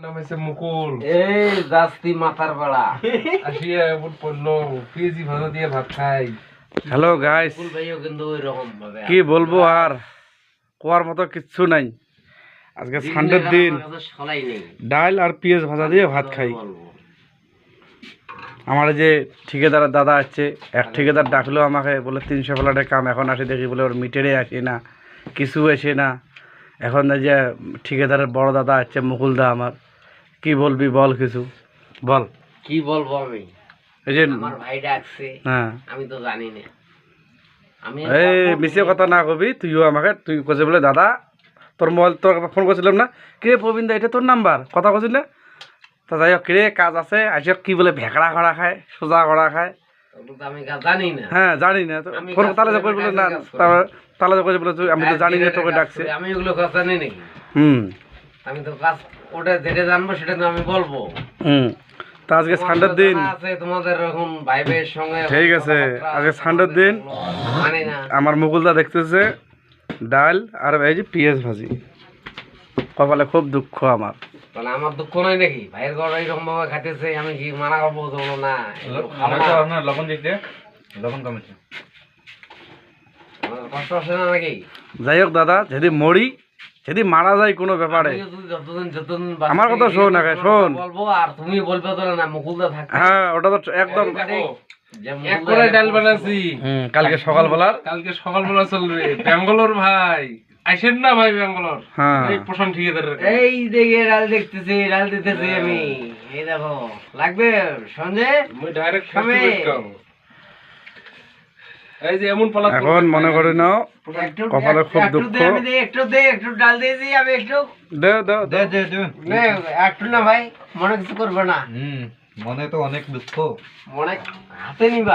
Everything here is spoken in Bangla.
নাম হচ্ছে মুকুল। এই জাস্তি মাথার বেড়া আসিয়া এমন পড়লো পেঁয়াজি ভাজা দিয়ে ভাত খাই। হ্যালো গাইস, মুকুল ভাইও কিন্তু ওই রকম ভাবে কি বলবো আর কোয়ার মতো কিচ্ছু নাই। আজকে সানডের দিন সলাই নেই, ডাল আর পেঁয়াজ ভাজা দিয়ে ভাত খাই। বলবো আমার এই যে ঠিকাদারের দাদা আছে, এক ঠিকাদার ডাকলো আমাকে, বলে 300 প্লেটের কাম, এখন আসে দেখি বলে ওর মিটারে আসে না, কিছু আসে না। এখন এই যে ঠিকাদারের বড় দাদা আছে মুকুল দা, আমার কি বলবি বল, কিছু বল। কি বলবো আমি, এই যে আমার ভাই ডাকছে, হ্যাঁ, আমি তো জানি না। আমি এই মিশে কথা না কবি, তুইও আমাকে তুই কছে বলে দাদা তোর মোবাইল, তোর ফোন করছিলাম না, কিরে প্রবীণ দা এটা তোর নাম্বার, কথা কছিল না। তা যাই হোক, কিরে কাজ আছে আসিও, কি বলে ভেকড়া করা খায়, সোজা করা খায়। আমি জানি না, হ্যাঁ জানি না, তো ফোন তাহলে যখন বলে না, তাহলে যখন বলে তুই, আমি তো জানি না তোকে ডাকছে। আমি ওগুলো কথা জানি নাকি? আমি তো কাজ ওটা যেটা জানবো সেটা তো আমি বলবো। তা আজকে সানডের দিন আছে তোমাদের এরকম ভাই ভাইয়ের সঙ্গে, ঠিক আছে, আজকে সানডের দিন জানি না। আমার মুকুলদা দেখতেছে ডাল আর এই যে পেঁয়াজ ভাজি, কপালে খুব দুঃখ আমার। তাহলে আমার দুঃখ নয় নাকি? ভাইয়ের ঘর এইরকম ভাবে খাইতেছে, আমি কি মানা করবো? বলবো না, লবণ দিতে, লবণ কমেছে, আমার কষ্ট আসে না নাকি? যাই হোক দাদা, যদি মরি, যদি মারা যায় কোনো ব্যাপারে, আমিও যদি যতদিন আমার কথা শোন আগে, শোন। বলবো, আর তুমি বলবে তো না মুকুলদা থাকবে। হ্যাঁ ওটা তো একদম যে এক মুকুলদা করে ডাল বানাচ্ছি। কালকে সকালবেলার, কালকে সকালবেলা চলবে। ব্যাঙ্গালোর ভাই আসেন না ভাই, ব্যাঙ্গালোর হ্যাঁ এই পোষণ ঠিকাদারের এই দেখে ডাল দেখতেছি, ডাল দিতেছি আমি। এই দেখো লাগবে সঞ্জয়, আমি ডাইরেক্ট আমি এই যে এমন পালা এখন মনে করি নাও একটু কপালে খুব একটু দুঃখ। দে, আমি দে, একটু দে, একটু ডাল দিয়ে দিই আমি একটু। দে দে দে নে, একটু না ভাই, মনে কিছু করবে না, মনে তো অনেক দুঃখ। মনে হাতে নিবা।